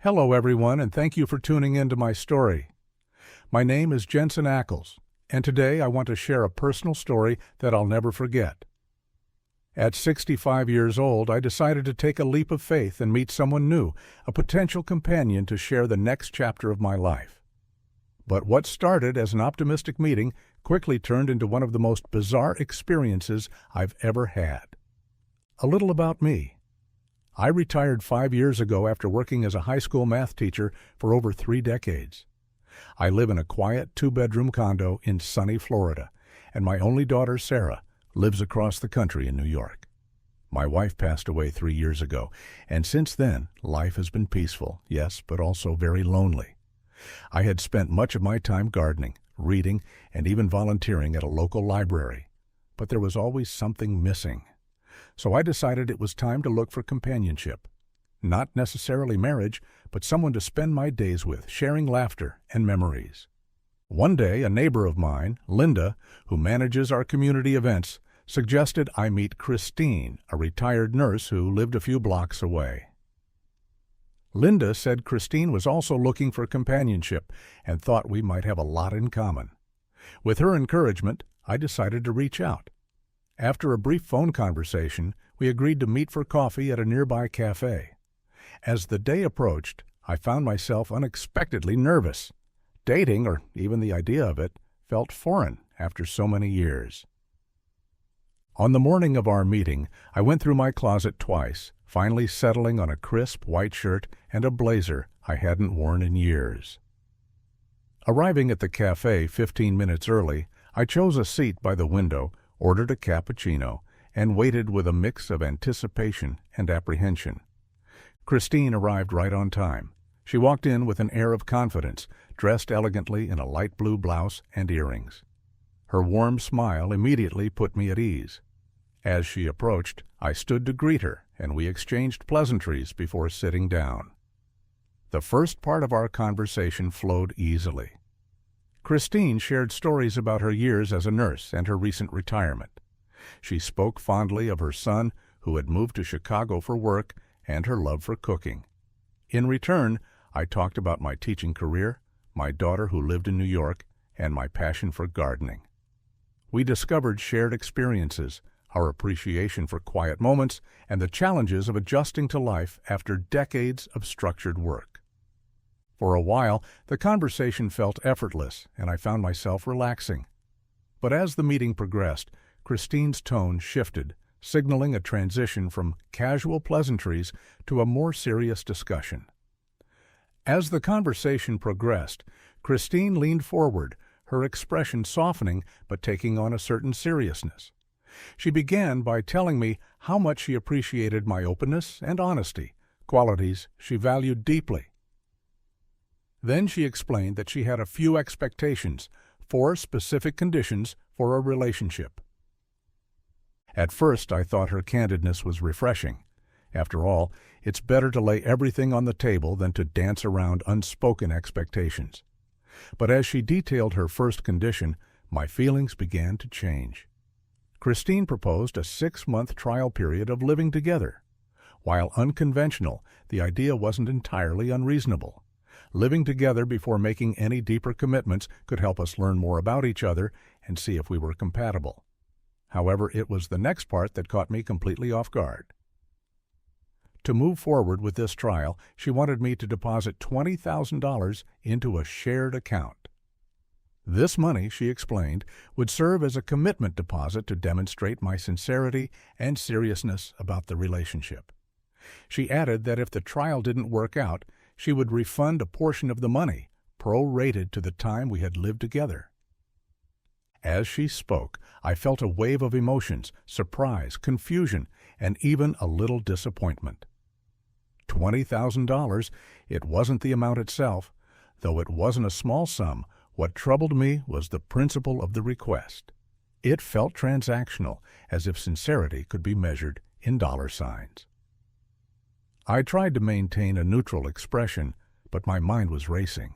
Hello, everyone, and thank you for tuning in to my story. My name is Jensen Ackles, and today I want to share a personal story that I'll never forget. At 65 years old, I decided to take a leap of faith and meet someone new, a potential companion to share the next chapter of my life. But what started as an optimistic meeting quickly turned into one of the most bizarre experiences I've ever had. A little about me. I retired 5 years ago after working as a high school math teacher for over 3 decades. I live in a quiet 2-bedroom condo in sunny Florida, and my only daughter, Sarah, lives across the country in New York. My wife passed away 3 years ago, and since then, life has been peaceful, yes, but also very lonely. I had spent much of my time gardening, reading, and even volunteering at a local library, but there was always something missing. So I decided it was time to look for companionship. Not necessarily marriage, but someone to spend my days with, sharing laughter and memories. One day, a neighbor of mine, Linda, who manages our community events, suggested I meet Christine, a retired nurse who lived a few blocks away. Linda said Christine was also looking for companionship and thought we might have a lot in common. With her encouragement, I decided to reach out. After a brief phone conversation, we agreed to meet for coffee at a nearby cafe. As the day approached, I found myself unexpectedly nervous. Dating, or even the idea of it, felt foreign after so many years. On the morning of our meeting, I went through my closet twice, finally settling on a crisp white shirt and a blazer I hadn't worn in years. Arriving at the cafe 15 minutes early, I chose a seat by the window, ordered a cappuccino, and waited with a mix of anticipation and apprehension. Christine arrived right on time. She walked in with an air of confidence, dressed elegantly in a light blue blouse and earrings. Her warm smile immediately put me at ease. As she approached, I stood to greet her, and we exchanged pleasantries before sitting down. The first part of our conversation flowed easily. Christine shared stories about her years as a nurse and her recent retirement. She spoke fondly of her son, who had moved to Chicago for work, and her love for cooking. In return, I talked about my teaching career, my daughter who lived in New York, and my passion for gardening. We discovered shared experiences, our appreciation for quiet moments, and the challenges of adjusting to life after decades of structured work. For a while, the conversation felt effortless, and I found myself relaxing. But as the meeting progressed, Christine's tone shifted, signaling a transition from casual pleasantries to a more serious discussion. As the conversation progressed, Christine leaned forward, her expression softening but taking on a certain seriousness. She began by telling me how much she appreciated my openness and honesty, qualities she valued deeply. Then she explained that she had a few expectations, 4 specific conditions for a relationship. At first, I thought her candidness was refreshing. After all, it's better to lay everything on the table than to dance around unspoken expectations. But as she detailed her first condition, my feelings began to change. Christine proposed a 6-month trial period of living together. While unconventional, the idea wasn't entirely unreasonable. Living together before making any deeper commitments could help us learn more about each other and see if we were compatible. However, it was the next part that caught me completely off guard. To move forward with this trial, she wanted me to deposit $20,000 into a shared account. This money, she explained, would serve as a commitment deposit to demonstrate my sincerity and seriousness about the relationship. She added that if the trial didn't work out, she would refund a portion of the money, prorated to the time we had lived together. As she spoke, I felt a wave of emotions, surprise, confusion, and even a little disappointment. $20,000, it wasn't the amount itself. Though it wasn't a small sum, what troubled me was the principle of the request. It felt transactional, as if sincerity could be measured in dollar signs. I tried to maintain a neutral expression, but my mind was racing.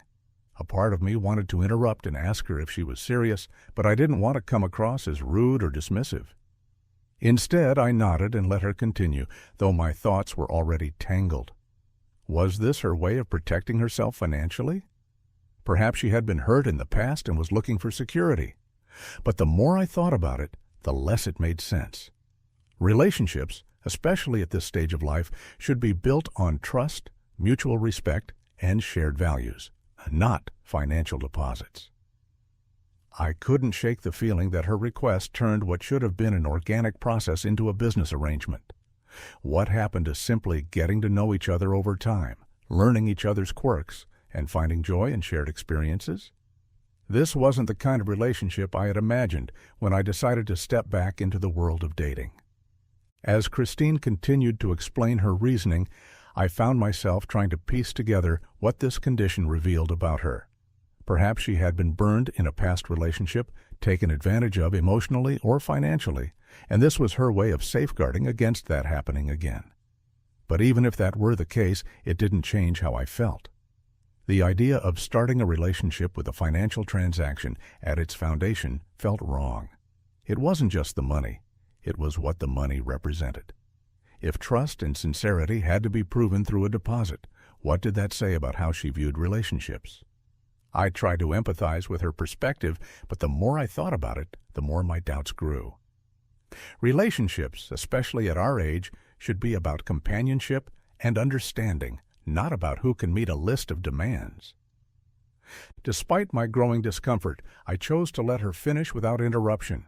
A part of me wanted to interrupt and ask her if she was serious, but I didn't want to come across as rude or dismissive. Instead, I nodded and let her continue, though my thoughts were already tangled. Was this her way of protecting herself financially? Perhaps she had been hurt in the past and was looking for security. But the more I thought about it, the less it made sense. Relationships, especially at this stage of life, should be built on trust, mutual respect, and shared values, not financial deposits. I couldn't shake the feeling that her request turned what should have been an organic process into a business arrangement. What happened to simply getting to know each other over time, learning each other's quirks, and finding joy in shared experiences? This wasn't the kind of relationship I had imagined when I decided to step back into the world of dating. As Christine continued to explain her reasoning, I found myself trying to piece together what this condition revealed about her. Perhaps she had been burned in a past relationship, taken advantage of emotionally or financially, and this was her way of safeguarding against that happening again. But even if that were the case, it didn't change how I felt. The idea of starting a relationship with a financial transaction at its foundation felt wrong. It wasn't just the money, it was what the money represented. If trust and sincerity had to be proven through a deposit, what did that say about how she viewed relationships? I tried to empathize with her perspective, but the more I thought about it, the more my doubts grew. Relationships, especially at our age, should be about companionship and understanding, not about who can meet a list of demands. Despite my growing discomfort, I chose to let her finish without interruption.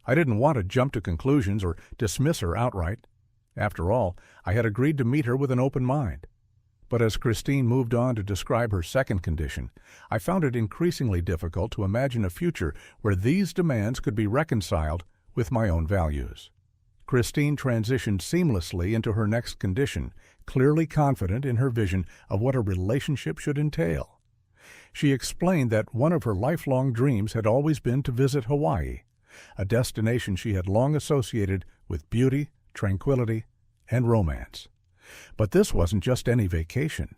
I didn't want to jump to conclusions or dismiss her outright. After all, I had agreed to meet her with an open mind. But as Christine moved on to describe her second condition, I found it increasingly difficult to imagine a future where these demands could be reconciled with my own values. Christine transitioned seamlessly into her next condition, clearly confident in her vision of what a relationship should entail. She explained that one of her lifelong dreams had always been to visit Hawaii, a destination she had long associated with beauty, tranquility, and romance. But this wasn't just any vacation.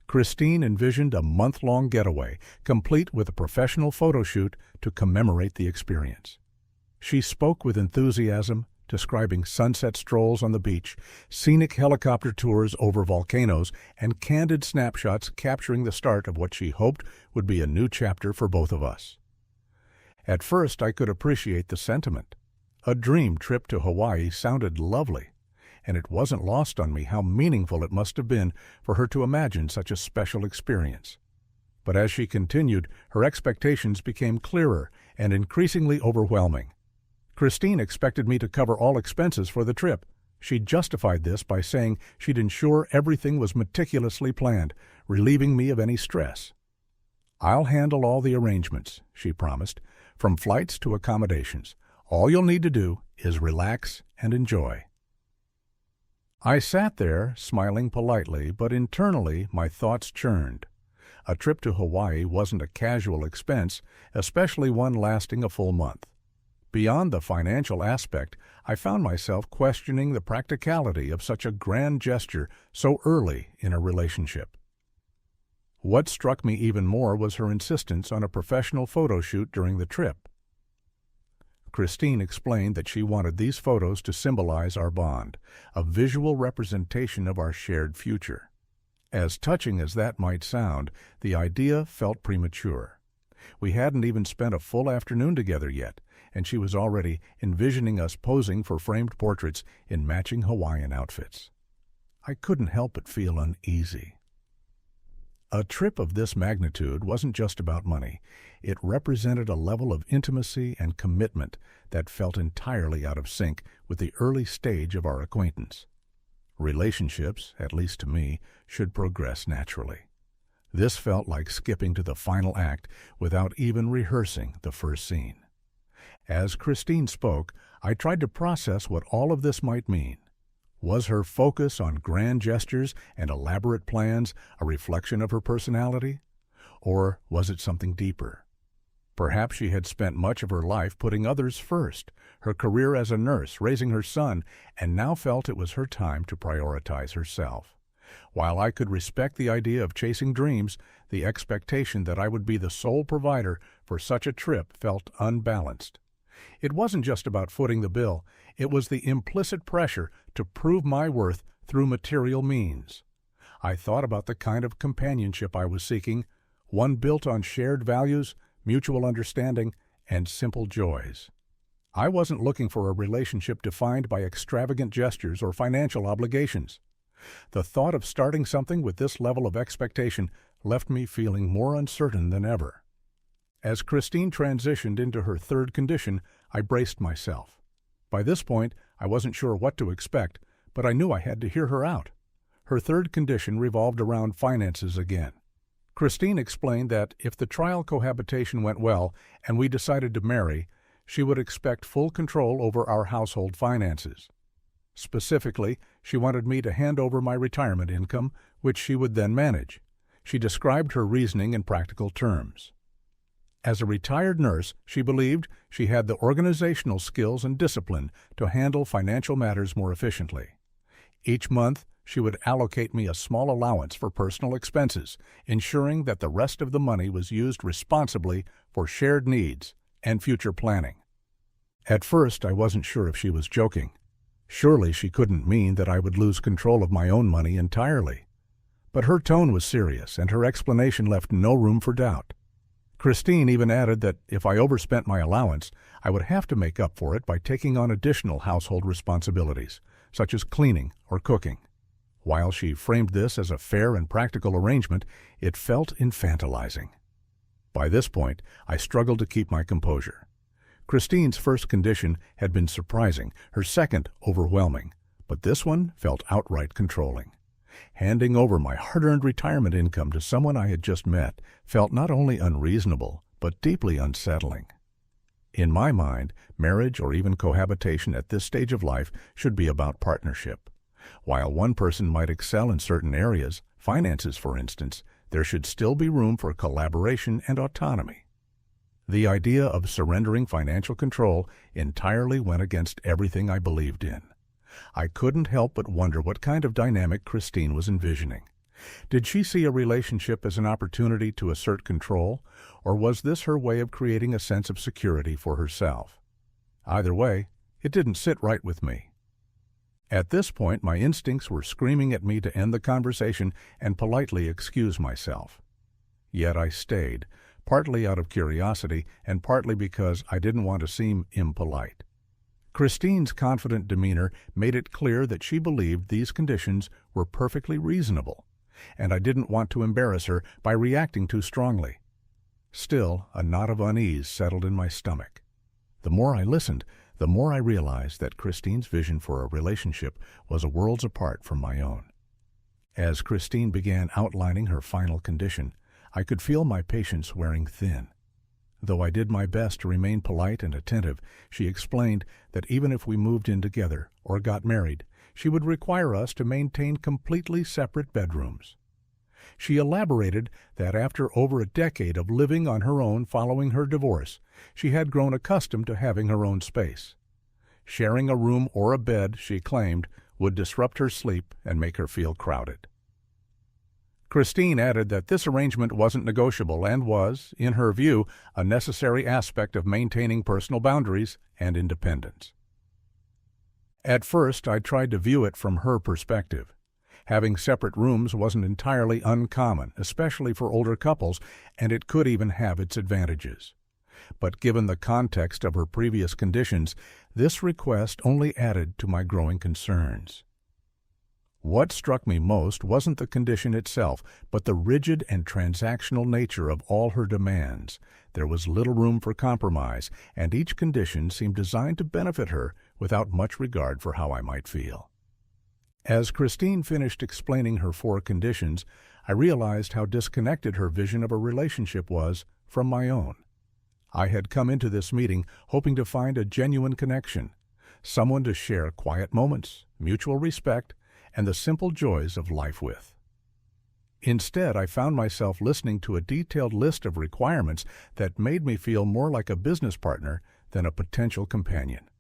Christine envisioned a month-long getaway, complete with a professional photo shoot to commemorate the experience. She spoke with enthusiasm, describing sunset strolls on the beach, scenic helicopter tours over volcanoes, and candid snapshots capturing the start of what she hoped would be a new chapter for both of us. At first, I could appreciate the sentiment. A dream trip to Hawaii sounded lovely, and it wasn't lost on me how meaningful it must have been for her to imagine such a special experience. But as she continued, her expectations became clearer and increasingly overwhelming. Christine expected me to cover all expenses for the trip. She justified this by saying she'd ensure everything was meticulously planned, relieving me of any stress. "I'll handle all the arrangements," she promised, "from flights to accommodations. All you'll need to do is relax and enjoy." I sat there, smiling politely, but internally my thoughts churned. A trip to Hawaii wasn't a casual expense, especially one lasting a full month. Beyond the financial aspect, I found myself questioning the practicality of such a grand gesture so early in a relationship. What struck me even more was her insistence on a professional photo shoot during the trip. Christine explained that she wanted these photos to symbolize our bond, a visual representation of our shared future. As touching as that might sound, the idea felt premature. We hadn't even spent a full afternoon together yet, and she was already envisioning us posing for framed portraits in matching Hawaiian outfits. I couldn't help but feel uneasy. A trip of this magnitude wasn't just about money. It represented a level of intimacy and commitment that felt entirely out of sync with the early stage of our acquaintance. Relationships, at least to me, should progress naturally. This felt like skipping to the final act without even rehearsing the first scene. As Christine spoke, I tried to process what all of this might mean. Was her focus on grand gestures and elaborate plans a reflection of her personality? Or was it something deeper? Perhaps she had spent much of her life putting others first, her career as a nurse, raising her son, and now felt it was her time to prioritize herself. While I could respect the idea of chasing dreams, the expectation that I would be the sole provider for such a trip felt unbalanced. It wasn't just about footing the bill, it was the implicit pressure to prove my worth through material means. I thought about the kind of companionship I was seeking, one built on shared values, mutual understanding, and simple joys. I wasn't looking for a relationship defined by extravagant gestures or financial obligations. The thought of starting something with this level of expectation left me feeling more uncertain than ever. As Christine transitioned into her third condition, I braced myself. By this point, I wasn't sure what to expect, but I knew I had to hear her out. Her third condition revolved around finances again. Christine explained that if the trial cohabitation went well and we decided to marry, she would expect full control over our household finances. Specifically, she wanted me to hand over my retirement income, which she would then manage. She described her reasoning in practical terms. As a retired nurse, she believed she had the organizational skills and discipline to handle financial matters more efficiently. Each month, she would allocate me a small allowance for personal expenses, ensuring that the rest of the money was used responsibly for shared needs and future planning. At first, I wasn't sure if she was joking. Surely she couldn't mean that I would lose control of my own money entirely. But her tone was serious, and her explanation left no room for doubt. Christine even added that if I overspent my allowance, I would have to make up for it by taking on additional household responsibilities, such as cleaning or cooking. While she framed this as a fair and practical arrangement, it felt infantilizing. By this point, I struggled to keep my composure. Christine's first condition had been surprising, her second overwhelming, but this one felt outright controlling. Handing over my hard-earned retirement income to someone I had just met felt not only unreasonable, but deeply unsettling. In my mind, marriage or even cohabitation at this stage of life should be about partnership. While one person might excel in certain areas, finances for instance, there should still be room for collaboration and autonomy. The idea of surrendering financial control entirely went against everything I believed in. I couldn't help but wonder what kind of dynamic Christine was envisioning. Did she see a relationship as an opportunity to assert control, or was this her way of creating a sense of security for herself? Either way, it didn't sit right with me. At this point, my instincts were screaming at me to end the conversation and politely excuse myself. Yet I stayed, partly out of curiosity and partly because I didn't want to seem impolite. Christine's confident demeanor made it clear that she believed these conditions were perfectly reasonable, and I didn't want to embarrass her by reacting too strongly. Still, a knot of unease settled in my stomach. The more I listened, the more I realized that Christine's vision for a relationship was worlds apart from my own. As Christine began outlining her final condition, I could feel my patience wearing thin. Though I did my best to remain polite and attentive, she explained that even if we moved in together or got married, she would require us to maintain completely separate bedrooms. She elaborated that after over a decade of living on her own following her divorce, she had grown accustomed to having her own space. Sharing a room or a bed, she claimed, would disrupt her sleep and make her feel crowded. Christine added that this arrangement wasn't negotiable and was, in her view, a necessary aspect of maintaining personal boundaries and independence. At first, I tried to view it from her perspective. Having separate rooms wasn't entirely uncommon, especially for older couples, and it could even have its advantages. But given the context of her previous conditions, this request only added to my growing concerns. What struck me most wasn't the condition itself, but the rigid and transactional nature of all her demands. There was little room for compromise, and each condition seemed designed to benefit her without much regard for how I might feel. As Christine finished explaining her 4 conditions, I realized how disconnected her vision of a relationship was from my own. I had come into this meeting hoping to find a genuine connection, someone to share quiet moments, mutual respect, and the simple joys of life with. Instead, I found myself listening to a detailed list of requirements that made me feel more like a business partner than a potential companion.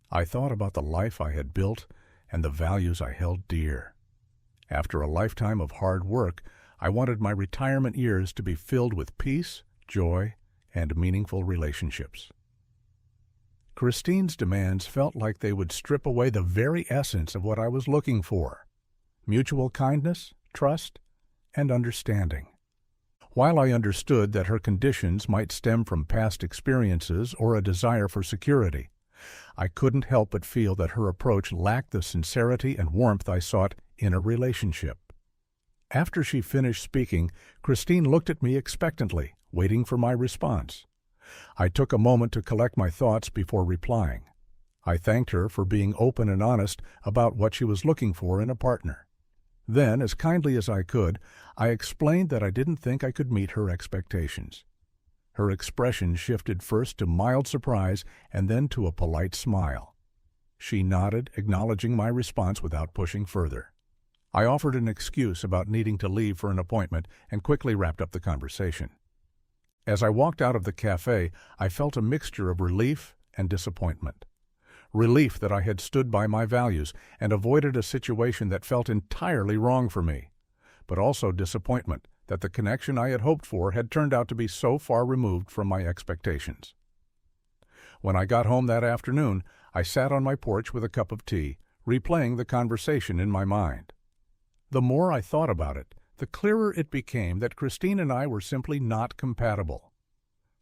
I thought about the life I had built and the values I held dear. After a lifetime of hard work, I wanted my retirement years to be filled with peace, joy, and meaningful relationships. Christine's demands felt like they would strip away the very essence of what I was looking for: mutual kindness, trust, and understanding. While I understood that her conditions might stem from past experiences or a desire for security, I couldn't help but feel that her approach lacked the sincerity and warmth I sought in a relationship. After she finished speaking, Christine looked at me expectantly, waiting for my response. I took a moment to collect my thoughts before replying. I thanked her for being open and honest about what she was looking for in a partner. Then, as kindly as I could, I explained that I didn't think I could meet her expectations. Her expression shifted first to mild surprise and then to a polite smile. She nodded, acknowledging my response without pushing further. I offered an excuse about needing to leave for an appointment and quickly wrapped up the conversation. As I walked out of the cafe, I felt a mixture of relief and disappointment. Relief that I had stood by my values and avoided a situation that felt entirely wrong for me, but also disappointment that the connection I had hoped for had turned out to be so far removed from my expectations. When I got home that afternoon, I sat on my porch with a cup of tea, replaying the conversation in my mind. The more I thought about it, the clearer it became that Christine and I were simply not compatible.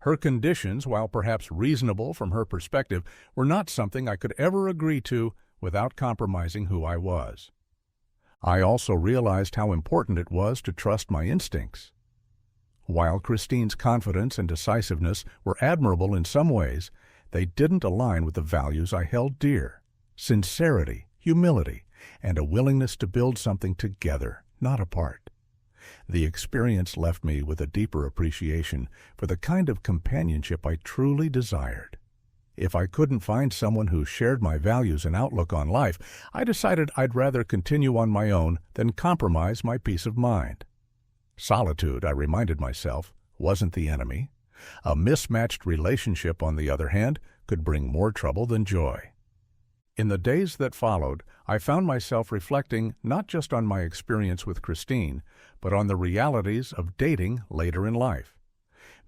Her conditions, while perhaps reasonable from her perspective, were not something I could ever agree to without compromising who I was. I also realized how important it was to trust my instincts. While Christine's confidence and decisiveness were admirable in some ways, they didn't align with the values I held dear: sincerity, humility, and a willingness to build something together, not apart. The experience left me with a deeper appreciation for the kind of companionship I truly desired. If I couldn't find someone who shared my values and outlook on life, I decided I'd rather continue on my own than compromise my peace of mind. Solitude, I reminded myself, wasn't the enemy. A mismatched relationship, on the other hand, could bring more trouble than joy. In the days that followed, I found myself reflecting not just on my experience with Christine, but on the realities of dating later in life.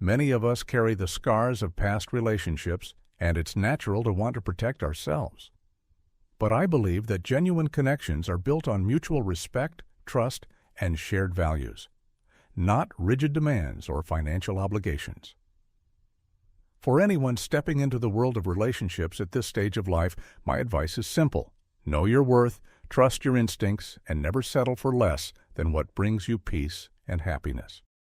Many of us carry the scars of past relationships, and it's natural to want to protect ourselves. But I believe that genuine connections are built on mutual respect, trust, and shared values, not rigid demands or financial obligations. For anyone stepping into the world of relationships at this stage of life, my advice is simple. Know your worth, trust your instincts, and never settle for less than what brings you peace and happiness.